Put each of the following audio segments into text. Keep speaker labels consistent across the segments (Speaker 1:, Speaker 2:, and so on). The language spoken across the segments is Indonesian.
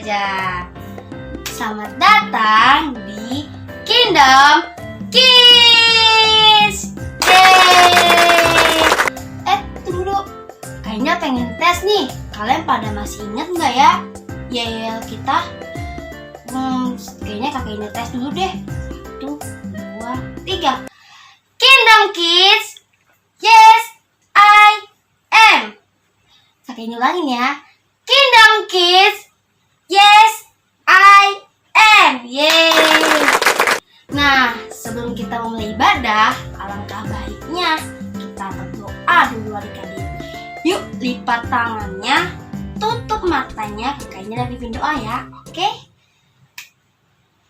Speaker 1: aja. Selamat datang di Kingdom Kids. Yeay! Tunggu dulu. Kayaknya pengen tes nih. Kalian pada masih ingat nggak ya yel kita? Kayaknya kakak ini tes dulu deh. 1, 2, 3. Kingdom Kids. Yes, I am. Kakak ini ulangin ya. Kingdom Kids. Yes, I am. Yeay. Nah, sebelum kita memulai ibadah, alangkah baiknya kita berdoa dulu adik-adik. Yuk, lipat tangannya, tutup matanya, kakaknya dan pimpin doa ya. Oke?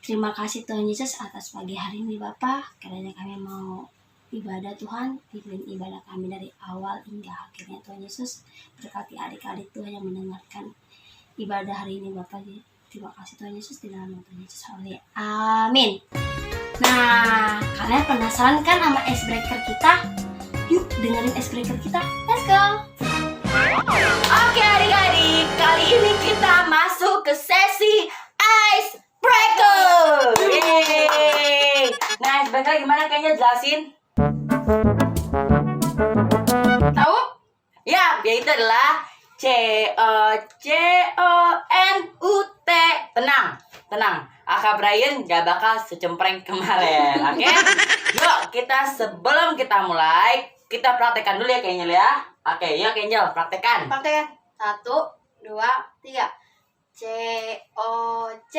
Speaker 1: Terima kasih Tuhan Yesus atas pagi hari ini Bapak. Karena kami mau ibadah Tuhan, pimpin ibadah kami dari awal hingga akhirnya Tuhan Yesus. Berkati adik-adik Tuhan yang mendengarkan ibadah hari ini Bapak. Terima kasih Tuhan Yesus, di dalam nama Tuhan Yesus. Amin. Nah, kalian penasaran kan sama icebreaker kita? Yuk dengerin icebreaker kita. Let's go.
Speaker 2: Oke adik-adik, kali ini kita masuk ke sesi icebreaker. Yeay. Nah, icebreaker gimana kayaknya jelasin? Tahu? Ya, yaitu adalah COCONUT. Tenang. Aka Brian gak bakal secempreng kemarin, oke? Yuk, sebelum kita mulai, kita praktekkan dulu ya kayaknya ya. Oke, yuk Angel, praktekkan.
Speaker 1: 1, 2, 3. COCONUT.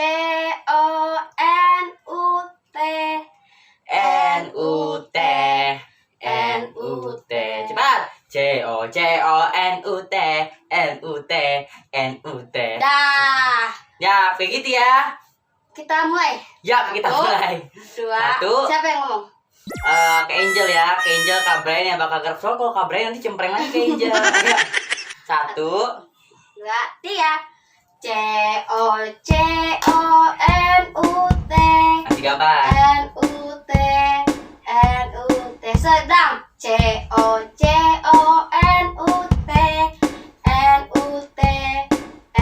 Speaker 2: NUT. Cepat. COCONUT.
Speaker 1: Dah.
Speaker 2: Ya, begitu ya.
Speaker 1: Kita mulai.
Speaker 2: Ya, kita mulai.
Speaker 1: 2. Siapa yang ngomong?
Speaker 2: Ke Angel ya. Ke Angel, Kak Brian yang bakal gerak. Soalnya kalau Kak Brian nanti cempreng lagi ke Angel. Ayo. 1,
Speaker 1: 2, 3. COCONUT.
Speaker 2: Nanti gambar.
Speaker 1: NUT sedang. COCONUT.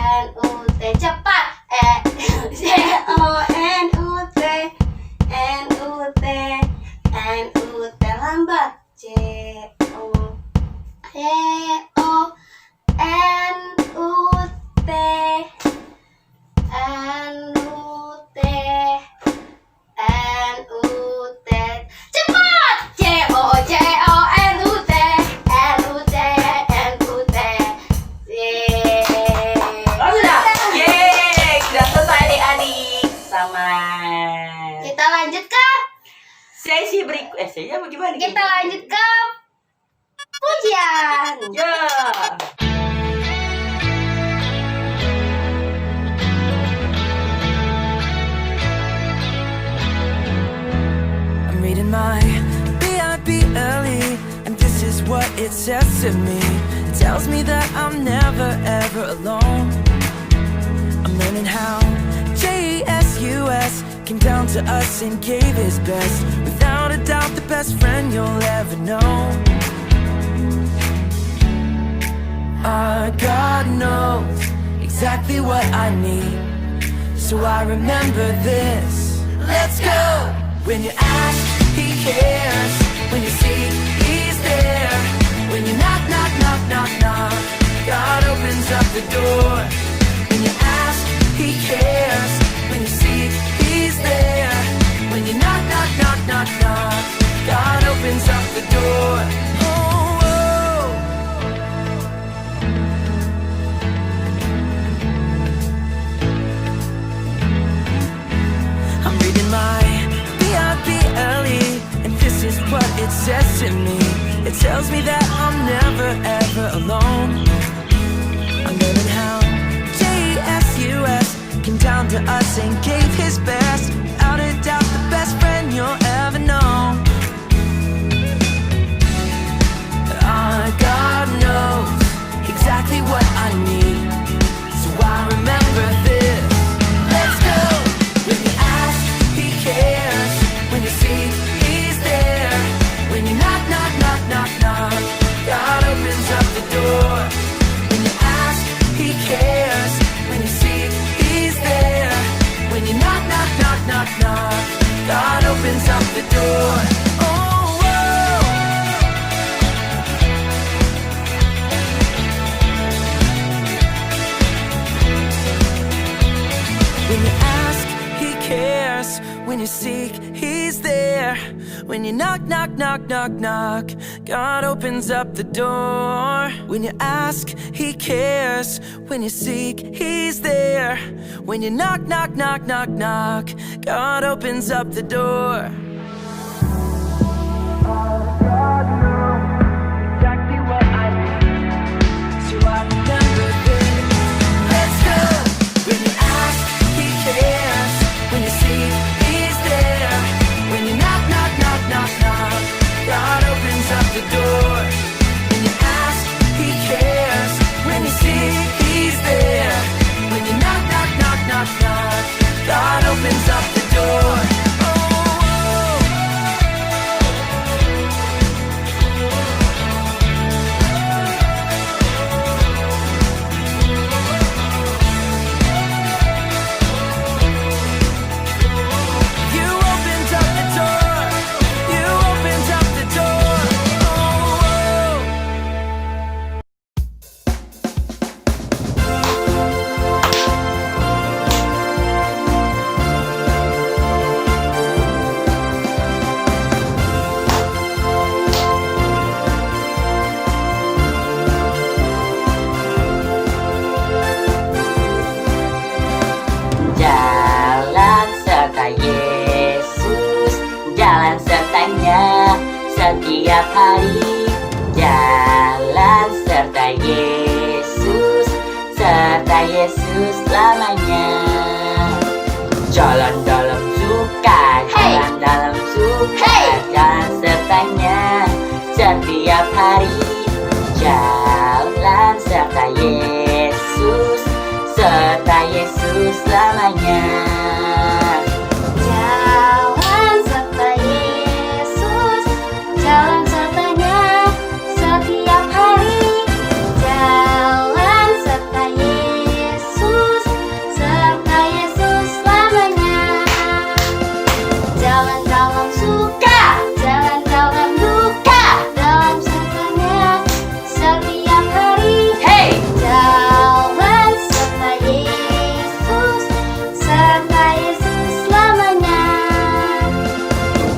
Speaker 1: NUT cepat. NUT lambat. Kita lanjut ke
Speaker 2: Sesi berikut. Sesi apa gimana?
Speaker 1: Kita lanjut ke pujian.
Speaker 2: Ya.
Speaker 3: I'm reading my BIB early, and this is what it says to me. It tells me that I'm never ever alone. I'm learning how JESUS came down to us and gave his best. Without a doubt, the best friend you'll ever know. Our God knows exactly what I need, so I remember this. Let's go! When you ask, he cares. When you seek, he's there. When you knock, knock, knock, knock, knock, God opens up the door. When you ask, he cares. When you seek, he's there. When you knock, knock, knock, knock, knock, God opens up the door. Oh, oh. I'm reading my BIB early, and this is what it says to me. It tells me that I'm never ever alone. I'm learning how JESUS came down to us and gave his best. Without a doubt, the best friend you'll ever know. Our God knows exactly what I need, so I remember this. Let's go! When you ask, he cares. When you seek, he's there. When you knock, knock, knock, knock, knock, God opens up the door. opens up the door. Oh, oh. When you ask, He cares. When you seek, He's there. When you knock, knock, knock, knock, knock, God opens up the door. When you ask, He cares. When you seek, He's there. When you knock, knock, knock, knock, knock, God opens up the door. God knows exactly what I need, so I remember this. Let's go. When you ask, He cares. When you seek, He's there. When you knock, knock, knock, knock, knock, God opens up the door. When you ask, He cares. When you seek, He's there. When you knock, knock, knock, knock, knock, God opens up the door. Oh, oh. You opened up the door. You opened up the door. Oh, oh.
Speaker 2: Jalan serta Yesus, jalan sertanya setiap hari. Jalan serta Yesus, serta Yesus selamanya. Jalan dalam suka, jalan dalam suka, jalan sertanya setiap hari. Jalan serta Yesus, serta Yesus selamanya.
Speaker 1: Jalan serta Yesus, jalan sertanya setiap hari. Jalan serta Yesus, serta Yesus selamanya. Jalan dalam suka, jalan dalam duka, dalam sertanya setiap hari.
Speaker 2: Hey!
Speaker 1: Jalan serta Yesus, serta Yesus selamanya.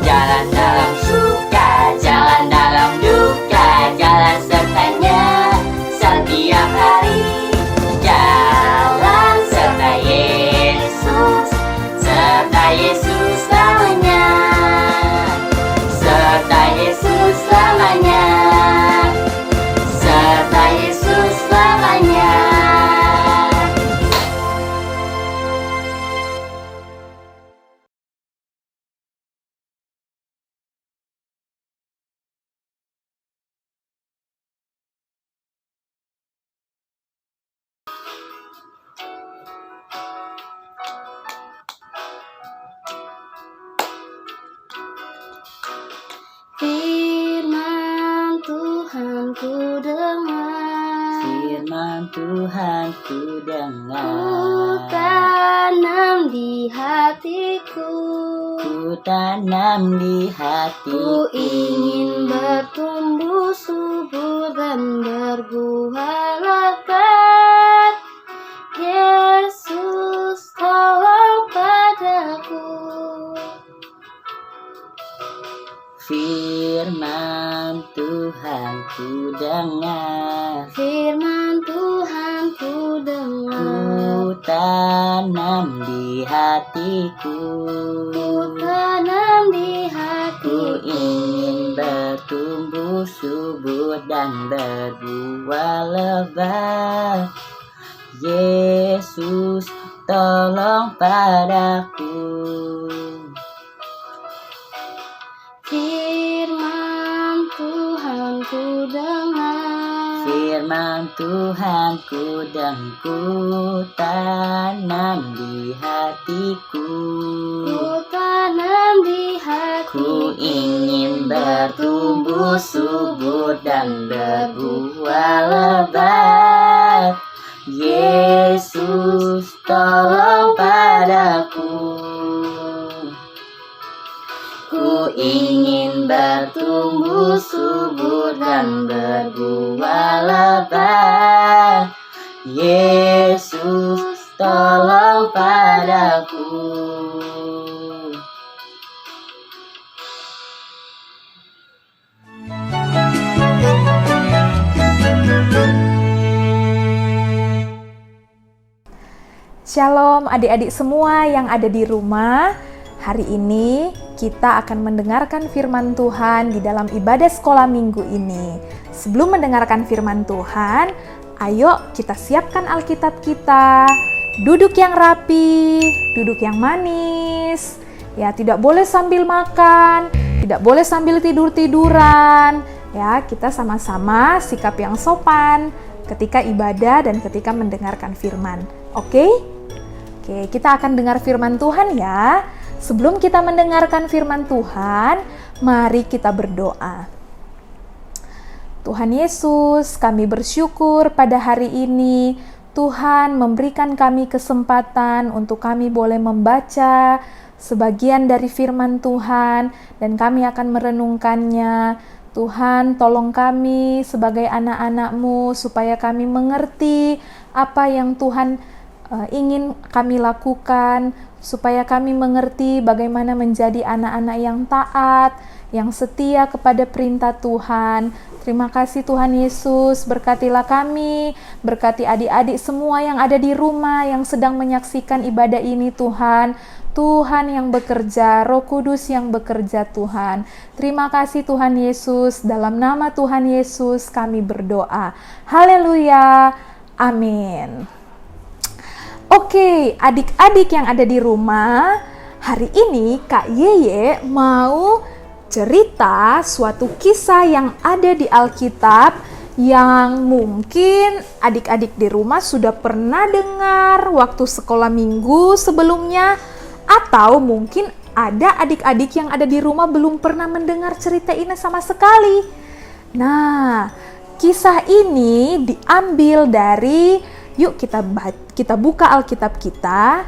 Speaker 2: Jalan dalam suka, jalan dalam duka, jalan sertanya setiap hari. Jalan serta Yesus, serta Yesus selamanya. Serta Yesus selamanya. Serta Yesus selamanya.
Speaker 1: Firman Tuhan ku dengar,
Speaker 2: Firman Tuhan ku
Speaker 1: ku
Speaker 2: dengar,
Speaker 1: tanam di hatiku.
Speaker 2: ku tanam di
Speaker 1: Ku
Speaker 2: hatiku.
Speaker 1: ingin bertumbuh subur dan berbuah lebat. Yesus tolong padaku.
Speaker 2: Firman Tuhan ku dengar,
Speaker 1: Firman Tuhan ku dengar,
Speaker 2: ku tanam di hatiku.
Speaker 1: ku tanam di
Speaker 2: Ku
Speaker 1: hatiku.
Speaker 2: ingin bertumbuh subur dan berbuah lebat. Yesus tolong padaku.
Speaker 1: Firman Tuhan ku dengar,
Speaker 2: Firman Tuhan ku dengar, ku tanam di hatiku.
Speaker 1: ku tanam di
Speaker 2: Ku
Speaker 1: hatiku.
Speaker 2: ingin bertumbuh subur dan berbuah lebat. Yesus tolong padaku.
Speaker 1: tumbuh subur dan berbuah lebat. Yesus, tolong padaku.
Speaker 4: Shalom adik-adik semua yang ada di rumah. Hari ini kita akan mendengarkan firman Tuhan di dalam ibadah sekolah minggu ini. Sebelum mendengarkan firman Tuhan, ayo kita siapkan Alkitab kita. Duduk yang rapi, duduk yang manis. Ya, tidak boleh sambil makan, tidak boleh sambil tidur-tiduran. Ya, kita sama-sama sikap yang sopan ketika ibadah dan ketika mendengarkan firman. Oke? Oke, kita akan dengar firman Tuhan ya. Sebelum kita mendengarkan firman Tuhan, mari kita berdoa. Tuhan Yesus, kami bersyukur pada hari ini Tuhan memberikan kami kesempatan untuk kami boleh membaca sebagian dari firman Tuhan dan kami akan merenungkannya. Tuhan, tolong kami sebagai anak-anak-Mu supaya kami mengerti apa yang Tuhan ingin kami lakukan, supaya kami mengerti bagaimana menjadi anak-anak yang taat, yang setia kepada perintah Tuhan. Terima kasih Tuhan Yesus, berkatilah kami, berkati adik-adik semua yang ada di rumah, yang sedang menyaksikan ibadah ini Tuhan. Tuhan yang bekerja, Roh Kudus yang bekerja Tuhan. Terima kasih Tuhan Yesus, dalam nama Tuhan Yesus kami berdoa. Haleluya, amin. Oke, adik-adik yang ada di rumah, hari ini Kak Yeye mau cerita suatu kisah yang ada di Alkitab yang mungkin adik-adik di rumah sudah pernah dengar waktu sekolah minggu sebelumnya, atau mungkin ada adik-adik yang ada di rumah belum pernah mendengar cerita ini sama sekali. Nah, kisah ini diambil dari, yuk kita buka Alkitab kita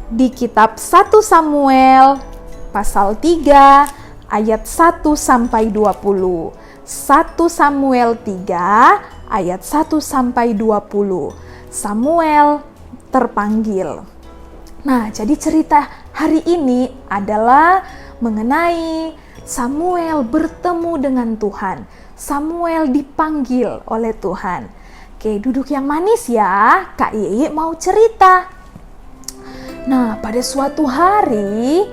Speaker 4: di kitab 1 Samuel pasal 3 ayat 1 sampai 20. 1 Samuel 3 ayat 1 sampai 20. Samuel terpanggil. Nah, jadi cerita hari ini adalah mengenai Samuel bertemu dengan Tuhan. Samuel dipanggil oleh Tuhan. Oke, duduk yang manis ya, Kak Yeye mau cerita. Nah, pada suatu hari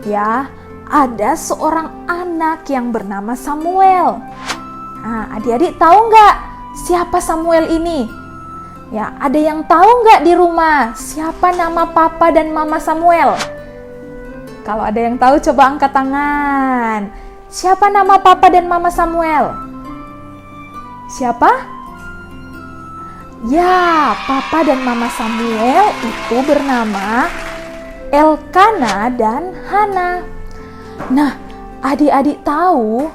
Speaker 4: ya, ada seorang anak yang bernama Samuel. Nah, adik-adik tahu nggak siapa Samuel ini? Ya, ada yang tahu nggak di rumah siapa nama papa dan mama Samuel? Kalau ada yang tahu coba angkat tangan. Siapa nama papa dan mama Samuel? Siapa? Ya, papa dan mama Samuel itu bernama Elkana dan Hana. Nah, adik-adik tahu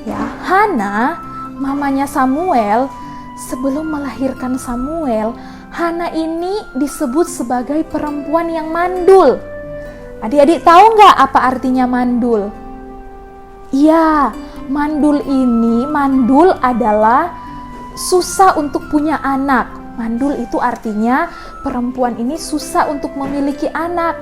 Speaker 4: ya, Hana, mamanya Samuel, sebelum melahirkan Samuel, Hana ini disebut sebagai perempuan yang mandul. Adik-adik tahu nggak apa artinya mandul? Iya, mandul adalah susah untuk punya anak. Mandul itu artinya perempuan ini susah untuk memiliki anak.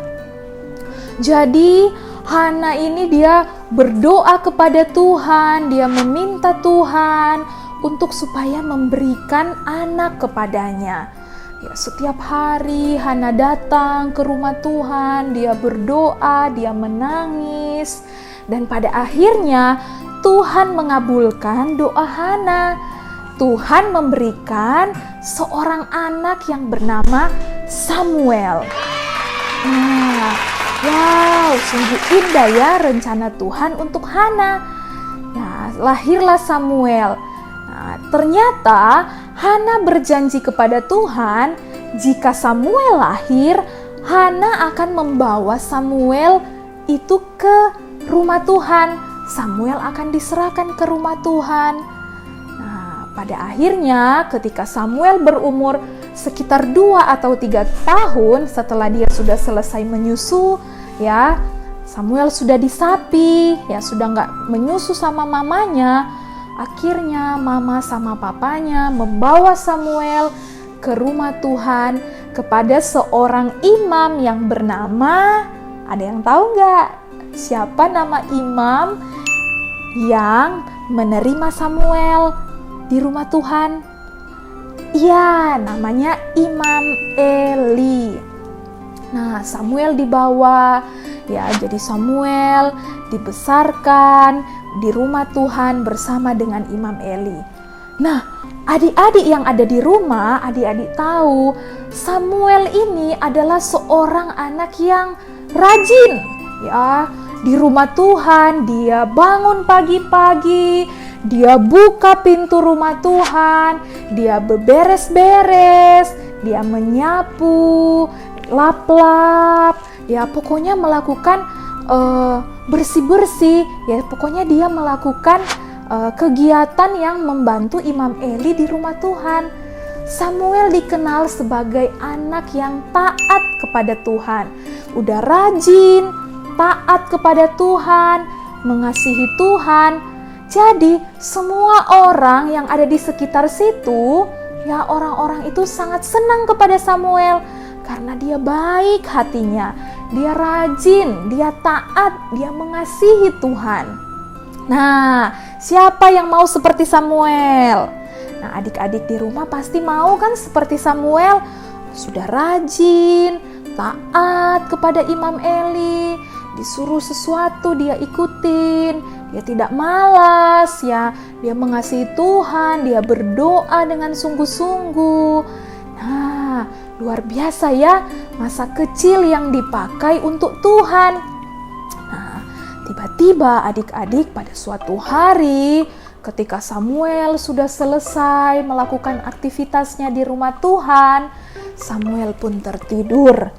Speaker 4: Jadi Hana ini dia berdoa kepada Tuhan, dia meminta Tuhan untuk supaya memberikan anak kepadanya. Ya, setiap hari Hana datang ke rumah Tuhan, dia berdoa, dia menangis, dan pada akhirnya Tuhan mengabulkan doa Hana. Tuhan memberikan seorang anak yang bernama Samuel. Nah, wow, sungguh indah ya rencana Tuhan untuk Hana. Nah, lahirlah Samuel. Nah, ternyata Hana berjanji kepada Tuhan, jika Samuel lahir, Hana akan membawa Samuel itu ke rumah Tuhan. Samuel akan diserahkan ke rumah Tuhan. Pada akhirnya ketika Samuel berumur sekitar 2 atau 3 tahun setelah dia sudah selesai menyusu ya, Samuel sudah disapi, ya sudah nggak menyusu sama mamanya. Akhirnya mama sama papanya membawa Samuel ke rumah Tuhan kepada seorang imam yang bernama, ada yang tahu nggak? Siapa nama imam yang menerima Samuel di rumah Tuhan? Iya, namanya Imam Eli. Nah, Samuel dibawa, ya, jadi Samuel dibesarkan di rumah Tuhan bersama dengan Imam Eli. Nah, adik-adik yang ada di rumah, adik-adik tahu Samuel ini adalah seorang anak yang rajin, ya. Di rumah Tuhan dia bangun pagi-pagi, dia buka pintu rumah Tuhan, dia beberes-beres, dia menyapu, lap-lap, ya pokoknya melakukan bersih-bersih, ya pokoknya dia melakukan kegiatan yang membantu Imam Eli di rumah Tuhan. Samuel dikenal sebagai anak yang taat kepada Tuhan, udah rajin, taat kepada Tuhan, mengasihi Tuhan. Jadi semua orang yang ada di sekitar situ, ya orang-orang itu sangat senang kepada Samuel karena dia baik hatinya, dia rajin, dia taat, dia mengasihi Tuhan. Nah, siapa yang mau seperti Samuel? Nah, adik-adik di rumah pasti mau kan seperti Samuel, sudah rajin, taat kepada Imam Eli, disuruh sesuatu dia ikutin, dia tidak malas, ya, dia mengasihi Tuhan, dia berdoa dengan sungguh-sungguh. Nah, luar biasa ya, masa kecil yang dipakai untuk Tuhan. Nah, tiba-tiba adik-adik pada suatu hari, ketika Samuel sudah selesai melakukan aktivitasnya di rumah Tuhan, Samuel pun tertidur.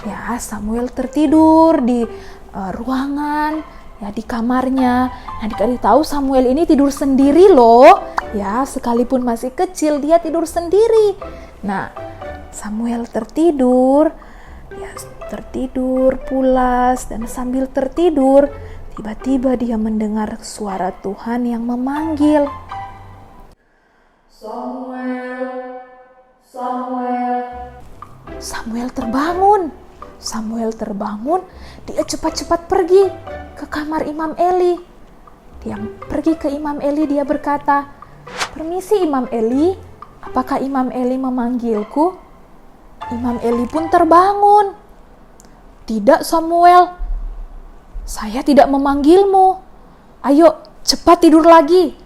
Speaker 4: Ya, Samuel tertidur di ruangan, ya di kamarnya. Adik-adik tahu Samuel ini tidur sendiri loh. Ya, sekalipun masih kecil dia tidur sendiri. Nah, Samuel tertidur, ya tertidur pulas, dan sambil tertidur tiba-tiba dia mendengar suara Tuhan yang memanggil. Samuel, Samuel. Samuel terbangun. Samuel terbangun, dia cepat-cepat pergi ke kamar Imam Eli. Dia pergi ke Imam Eli, dia berkata, "Permisi Imam Eli, apakah Imam Eli memanggilku?" Imam Eli pun terbangun. "Tidak Samuel, saya tidak memanggilmu. Ayo cepat tidur lagi."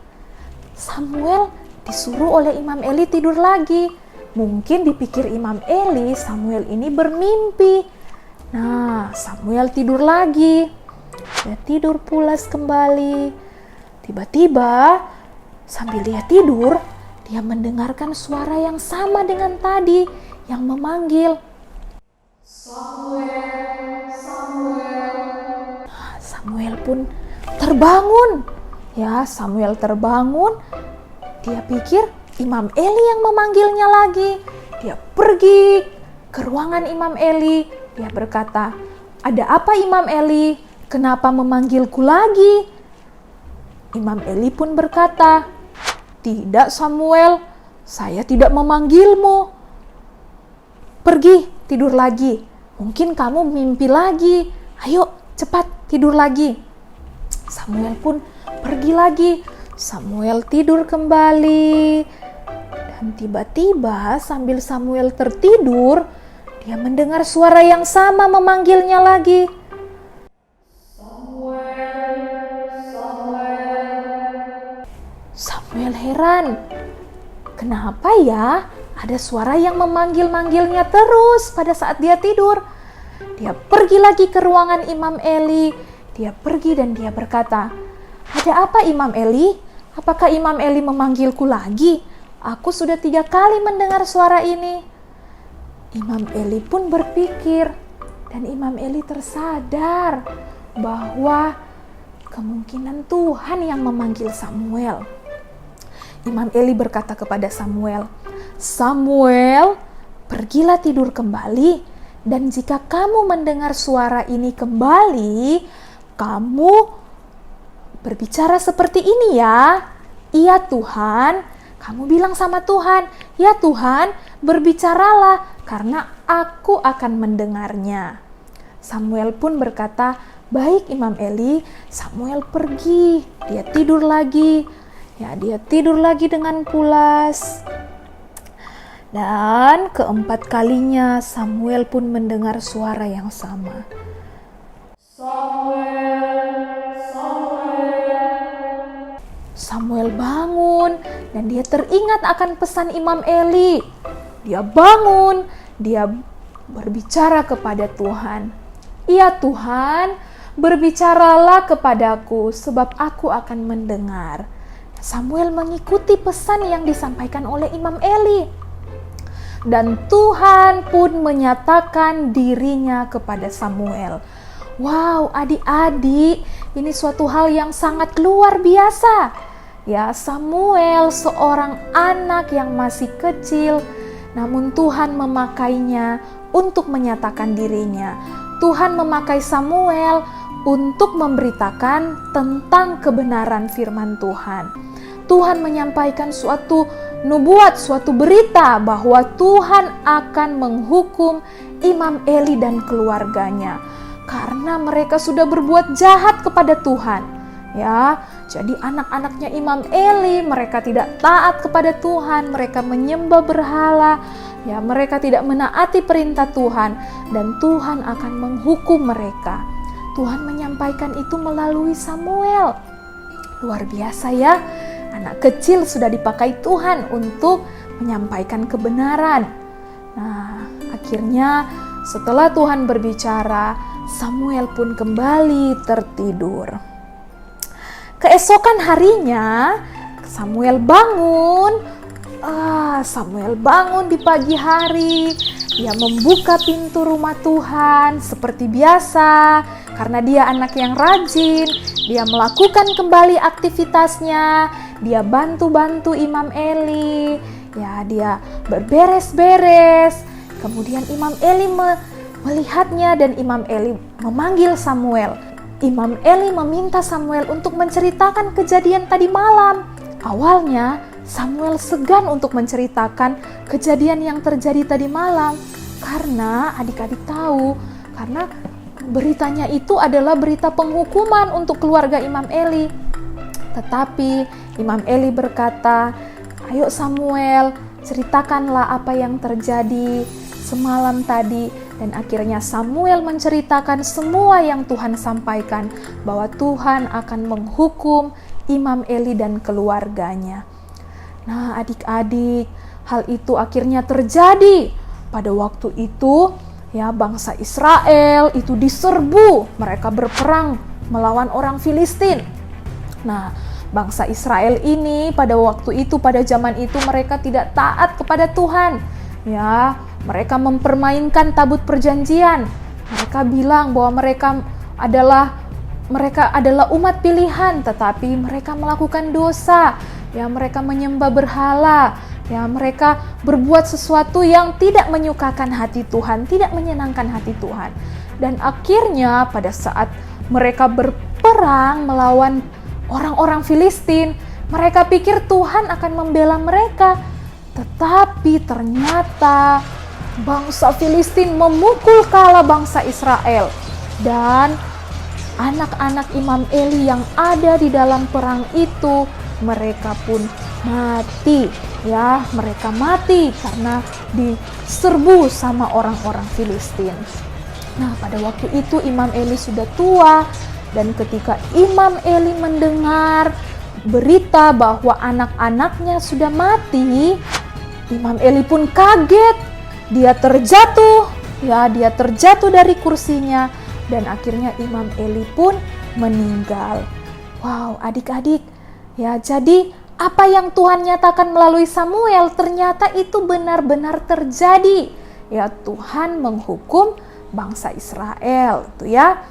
Speaker 4: Samuel disuruh oleh Imam Eli tidur lagi. Mungkin dipikir Imam Eli Samuel ini bermimpi. Nah, Samuel tidur lagi. Dia tidur pulas kembali. Tiba-tiba sambil dia tidur, dia mendengarkan suara yang sama dengan tadi yang memanggil, "Samuel, Samuel." Nah, Samuel pun terbangun. Ya, Samuel terbangun. Dia pikir Imam Eli yang memanggilnya lagi. Dia pergi ke ruangan Imam Eli. Dia berkata, "Ada apa Imam Eli? Kenapa memanggilku lagi?" Imam Eli pun berkata, "Tidak Samuel, saya tidak memanggilmu. Pergi tidur lagi. Mungkin kamu mimpi lagi. Ayo cepat tidur lagi." Samuel pun pergi lagi. Samuel tidur kembali. Dan tiba-tiba sambil Samuel tertidur, dia mendengar suara yang sama memanggilnya lagi. "Samuel, Samuel." Samuel heran. Kenapa ya ada suara yang memanggil-manggilnya terus pada saat dia tidur? Dia pergi lagi ke ruangan Imam Eli. Dia pergi dan dia berkata, "Ada apa Imam Eli? Apakah Imam Eli memanggilku lagi? Aku sudah 3 kali mendengar suara ini." Imam Eli pun berpikir, dan Imam Eli tersadar bahwa kemungkinan Tuhan yang memanggil Samuel. Imam Eli berkata kepada Samuel, "Samuel, pergilah tidur kembali Dan jika kamu mendengar suara ini kembali, kamu berbicara seperti ini ya. Iya Tuhan, kamu bilang sama Tuhan, ya Tuhan, berbicaralah karena aku akan mendengarnya. Samuel pun berkata, baik Imam Eli. Samuel pergi, dia tidur lagi. Ya, dia tidur lagi dengan pulas. Dan keempat kalinya Samuel pun mendengar suara yang sama. Samuel bangun dan dia teringat akan pesan Imam Eli. Dia bangun, dia berbicara kepada Tuhan. Ya Tuhan, berbicaralah kepadaku sebab aku akan mendengar. Samuel mengikuti pesan yang disampaikan oleh Imam Eli. Dan Tuhan pun menyatakan dirinya kepada Samuel. Wow, adik-adik, ini suatu hal yang sangat luar biasa. Ya, Samuel seorang anak yang masih kecil, namun Tuhan memakainya untuk menyatakan dirinya. Tuhan memakai Samuel untuk memberitakan tentang kebenaran firman Tuhan. Tuhan menyampaikan suatu nubuat, suatu berita bahwa Tuhan akan menghukum Imam Eli dan keluarganya karena mereka sudah berbuat jahat kepada Tuhan. Ya, jadi anak-anaknya Imam Eli, mereka tidak taat kepada Tuhan, mereka menyembah berhala, ya, mereka tidak menaati perintah Tuhan dan Tuhan akan menghukum mereka. Tuhan menyampaikan itu melalui Samuel. Luar biasa ya. Anak kecil sudah dipakai Tuhan untuk menyampaikan kebenaran. Nah, akhirnya setelah Tuhan berbicara, Samuel pun kembali tertidur. Keesokan harinya, Samuel bangun. Samuel bangun di pagi hari. Dia membuka pintu rumah Tuhan seperti biasa. Karena dia anak yang rajin, dia melakukan kembali aktivitasnya. Dia bantu-bantu Imam Eli. Ya, dia berberes-beres. Kemudian Imam Eli melihatnya dan Imam Eli memanggil Samuel. Imam Eli meminta Samuel untuk menceritakan kejadian tadi malam. Awalnya Samuel segan untuk menceritakan kejadian yang terjadi tadi malam karena adik-adik tahu, karena beritanya itu adalah berita penghukuman untuk keluarga Imam Eli. Tetapi Imam Eli berkata, ayo Samuel, ceritakanlah apa yang terjadi semalam tadi. Dan akhirnya Samuel menceritakan semua yang Tuhan sampaikan, bahwa Tuhan akan menghukum Imam Eli dan keluarganya. Nah, adik-adik, hal itu akhirnya terjadi. Pada waktu itu, ya, bangsa Israel itu diserbu. Mereka berperang melawan orang Filistin. Nah, bangsa Israel ini pada waktu itu, pada zaman itu mereka tidak taat kepada Tuhan. Ya, mereka mempermainkan tabut perjanjian. Mereka bilang bahwa mereka adalah umat pilihan, tetapi mereka melakukan dosa. Ya, mereka menyembah berhala. Ya, mereka berbuat sesuatu yang tidak menyukakan hati Tuhan, tidak menyenangkan hati Tuhan. Dan akhirnya pada saat mereka berperang melawan orang-orang Filistin, mereka pikir Tuhan akan membela mereka. Tetapi ternyata bangsa Filistin memukul kala bangsa Israel. Dan anak-anak Imam Eli yang ada di dalam perang itu, mereka pun mati. Ya, mereka mati karena diserbu sama orang-orang Filistin. Nah, pada waktu itu Imam Eli sudah tua. Dan ketika Imam Eli mendengar berita bahwa anak-anaknya sudah mati, Imam Eli pun kaget. Dia terjatuh dari kursinya dan akhirnya Imam Eli pun meninggal. Wow, adik-adik, ya, jadi apa yang Tuhan nyatakan melalui Samuel ternyata itu benar-benar terjadi. Ya, Tuhan menghukum bangsa Israel, itu ya.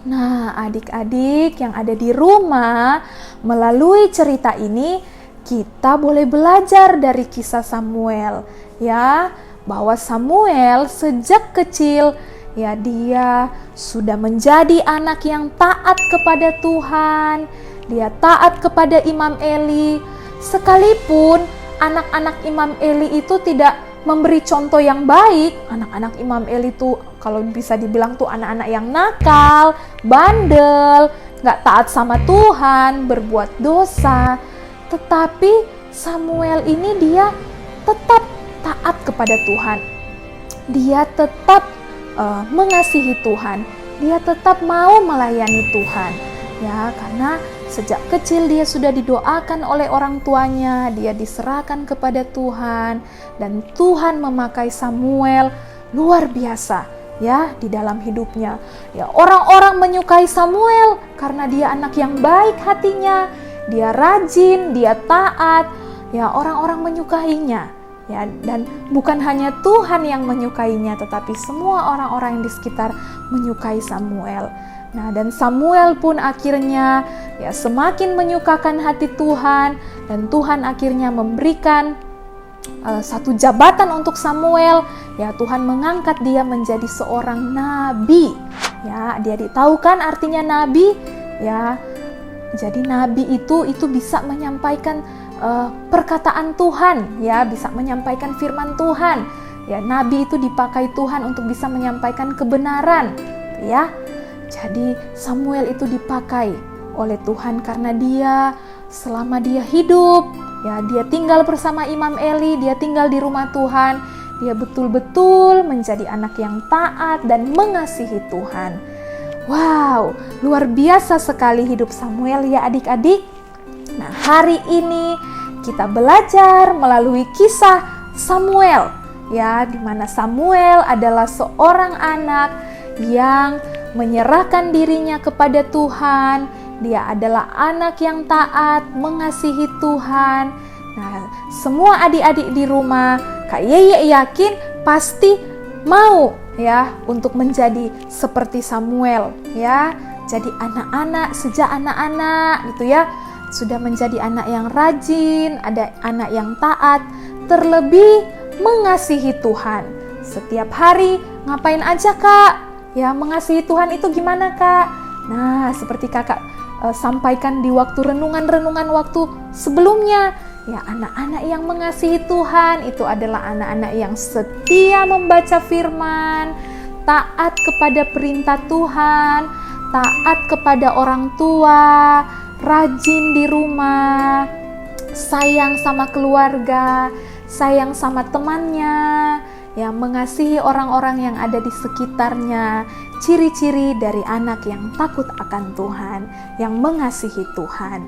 Speaker 4: Nah, adik-adik yang ada di rumah, melalui cerita ini kita boleh belajar dari kisah Samuel, ya, bahwa Samuel sejak kecil ya dia sudah menjadi anak yang taat kepada Tuhan. Dia taat kepada Imam Eli, sekalipun anak-anak Imam Eli itu tidak memberi contoh yang baik. Anak-anak Imam Eli itu kalau bisa dibilang tuh anak-anak yang nakal, bandel, gak taat sama Tuhan, berbuat dosa. Tetapi Samuel ini dia tetap taat kepada Tuhan. Dia tetap mengasihi Tuhan. Dia tetap mau melayani Tuhan. Ya, karena sejak kecil dia sudah didoakan oleh orang tuanya, dia diserahkan kepada Tuhan, dan Tuhan memakai Samuel luar biasa ya di dalam hidupnya. Ya, orang-orang menyukai Samuel karena dia anak yang baik hatinya, dia rajin, dia taat. Ya, orang-orang menyukainya. Ya, dan bukan hanya Tuhan yang menyukainya, tetapi semua orang-orang yang di sekitar menyukai Samuel. Nah, dan Samuel pun akhirnya ya semakin menyukakan hati Tuhan, dan Tuhan akhirnya memberikan satu jabatan untuk Samuel. Ya, Tuhan mengangkat dia menjadi seorang nabi. Ya, dia tahu kan artinya nabi? Ya, jadi nabi itu bisa menyampaikan perkataan Tuhan, ya, bisa menyampaikan firman Tuhan. Ya, nabi itu dipakai Tuhan untuk bisa menyampaikan kebenaran, ya. Jadi Samuel itu dipakai oleh Tuhan karena dia selama dia hidup, ya, dia tinggal bersama Imam Eli, dia tinggal di rumah Tuhan, dia betul-betul menjadi anak yang taat dan mengasihi Tuhan. Wow, luar biasa sekali hidup Samuel ya adik-adik. Nah, hari ini kita belajar melalui kisah Samuel, ya, di mana Samuel adalah seorang anak yang menyerahkan dirinya kepada Tuhan. Dia adalah anak yang taat, mengasihi Tuhan. Nah, semua adik-adik di rumah, Kak Yeye yakin pasti mau ya untuk menjadi seperti Samuel, ya. Jadi anak-anak sejak anak-anak gitu ya, sudah menjadi anak yang rajin, ada anak yang taat, terlebih mengasihi Tuhan. Setiap hari ngapain aja, Kak? Ya, mengasihi Tuhan itu gimana, Kak? Nah, seperti Kakak sampaikan di waktu renungan waktu sebelumnya, ya, anak-anak yang mengasihi Tuhan itu adalah anak-anak yang setia membaca firman, taat kepada perintah Tuhan, taat kepada orang tua, rajin di rumah, sayang sama keluarga, sayang sama temannya, yang mengasihi orang-orang yang ada di sekitarnya. Ciri-ciri dari anak yang takut akan Tuhan, yang mengasihi Tuhan.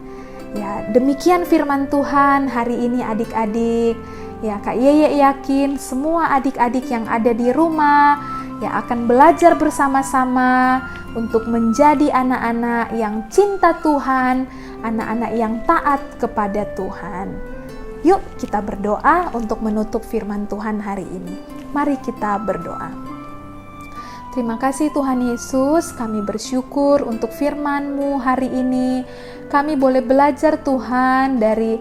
Speaker 4: Ya, demikian firman Tuhan hari ini adik-adik. Ya, Kak Yeye yakin semua adik-adik yang ada di rumah ya akan belajar bersama-sama untuk menjadi anak-anak yang cinta Tuhan, anak-anak yang taat kepada Tuhan. Yuk kita berdoa untuk menutup firman Tuhan hari ini. Mari kita berdoa. Terima kasih Tuhan Yesus, kami bersyukur untuk firman-Mu hari ini. Kami boleh belajar Tuhan dari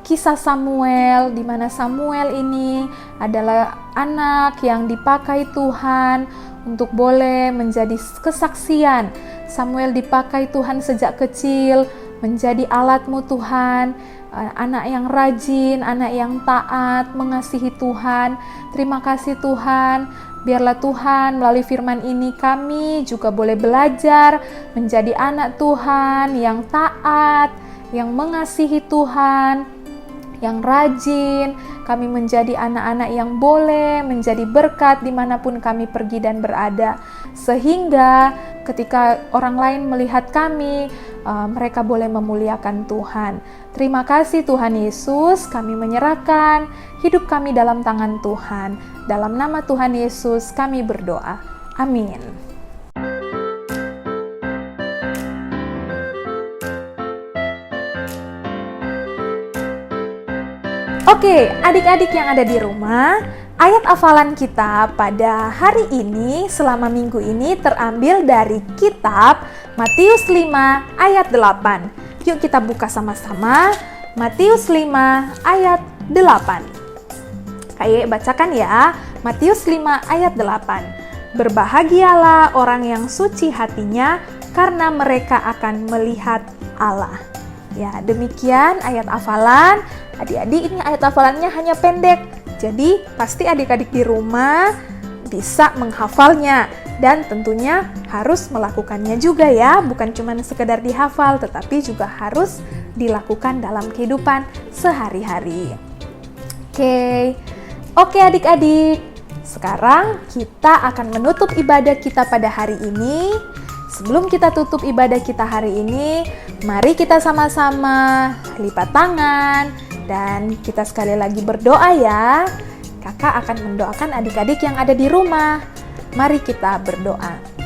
Speaker 4: kisah Samuel, di mana Samuel ini adalah anak yang dipakai Tuhan untuk boleh menjadi kesaksian. Samuel dipakai Tuhan sejak kecil, menjadi alat-Mu Tuhan, anak yang rajin, anak yang taat, mengasihi Tuhan. Terima kasih Tuhan, biarlah Tuhan melalui firman ini kami juga boleh belajar menjadi anak Tuhan yang taat, yang mengasihi Tuhan, yang rajin. Kami menjadi anak-anak yang boleh menjadi berkat dimanapun kami pergi dan berada, sehingga ketika orang lain melihat kami, mereka boleh memuliakan Tuhan. Terima kasih Tuhan Yesus, kami menyerahkan hidup kami dalam tangan Tuhan. Dalam nama Tuhan Yesus kami berdoa. Amin. Oke, adik-adik yang ada di rumah, ayat hafalan kita pada hari ini selama minggu ini terambil dari kitab Matius 5 ayat 8. Yuk kita buka sama-sama Matius 5 ayat 8. Kak Ye bacakan ya, Matius 5 ayat 8. Berbahagialah orang yang suci hatinya, karena mereka akan melihat Allah. Ya, demikian ayat hafalan. Adik-adik, ini ayat hafalannya hanya pendek. Jadi, pasti adik-adik di rumah bisa menghafalnya. Dan tentunya harus melakukannya juga ya, bukan cuma sekedar dihafal, tetapi juga harus dilakukan dalam kehidupan sehari-hari. Oke adik-adik, sekarang kita akan menutup ibadah kita pada hari ini. Sebelum kita tutup ibadah kita hari ini, mari kita sama-sama lipat tangan dan kita sekali lagi berdoa ya. Kakak akan mendoakan adik-adik yang ada di rumah. Mari kita berdoa.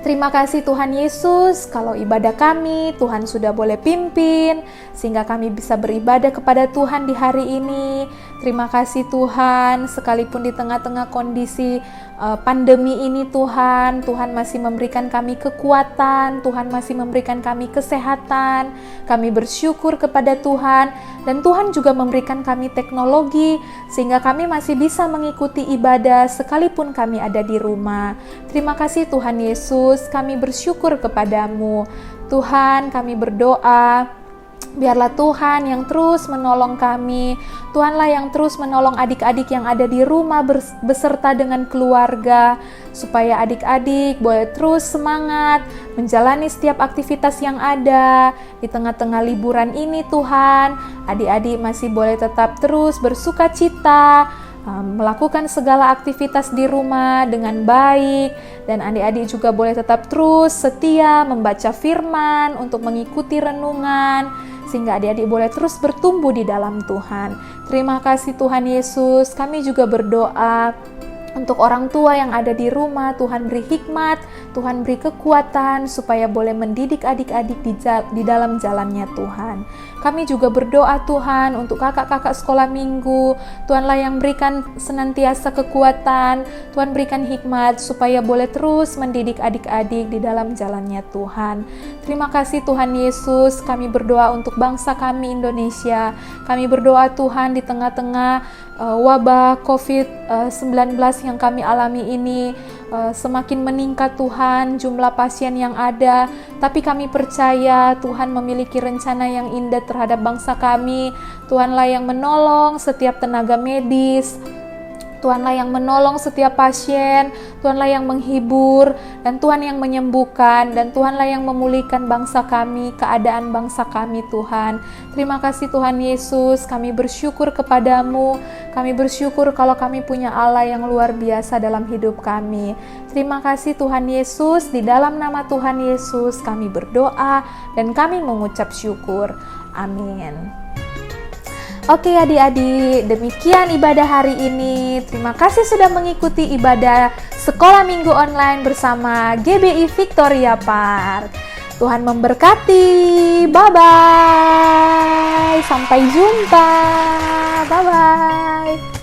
Speaker 4: Terima kasih Tuhan Yesus, kalau ibadah kami Tuhan sudah boleh pimpin, sehingga kami bisa beribadah kepada Tuhan di hari ini. Terima kasih Tuhan, sekalipun di tengah-tengah kondisi pandemi ini Tuhan masih memberikan kami kekuatan, Tuhan masih memberikan kami kesehatan. Kami bersyukur kepada Tuhan, dan Tuhan juga memberikan kami teknologi, sehingga kami masih bisa mengikuti ibadah sekalipun kami ada di rumah. Terima kasih Tuhan Yesus, kami bersyukur kepadamu. Tuhan, kami berdoa, biarlah Tuhan yang terus menolong kami. Tuhanlah yang terus menolong adik-adik yang ada di rumah beserta dengan keluarga, supaya adik-adik boleh terus semangat menjalani setiap aktivitas yang ada. Di tengah-tengah liburan ini Tuhan, adik-adik masih boleh tetap terus bersuka cita, melakukan segala aktivitas di rumah dengan baik, dan adik-adik juga boleh tetap terus setia membaca firman untuk mengikuti renungan, sehingga adik-adik boleh terus bertumbuh di dalam Tuhan. Terima kasih Tuhan Yesus. Kami juga berdoa untuk orang tua yang ada di rumah, Tuhan beri hikmat, Tuhan beri kekuatan supaya boleh mendidik adik-adik di dalam jalannya Tuhan. Kami juga berdoa Tuhan untuk kakak-kakak sekolah minggu, Tuhanlah yang berikan senantiasa kekuatan, Tuhan berikan hikmat supaya boleh terus mendidik adik-adik di dalam jalannya Tuhan. Terima kasih Tuhan Yesus, kami berdoa untuk bangsa kami Indonesia. Kami berdoa Tuhan di tengah-tengah wabah COVID-19 yang kami alami ini semakin meningkat Tuhan jumlah pasien yang ada, tapi kami percaya Tuhan memiliki rencana yang indah terhadap bangsa kami. Tuhanlah yang menolong setiap tenaga medis, Tuhanlah yang menolong setiap pasien, Tuhanlah yang menghibur, dan Tuhan yang menyembuhkan, dan Tuhanlah yang memulihkan bangsa kami, keadaan bangsa kami Tuhan. Terima kasih Tuhan Yesus, kami bersyukur kepadamu, kami bersyukur kalau kami punya Allah yang luar biasa dalam hidup kami. Terima kasih Tuhan Yesus, di dalam nama Tuhan Yesus kami berdoa, dan kami mengucap syukur. Amin. Oke adik-adik, demikian ibadah hari ini. Terima kasih sudah mengikuti ibadah Sekolah Minggu Online bersama GBI Victoria Park. Tuhan memberkati. Bye-bye. Sampai jumpa. Bye-bye.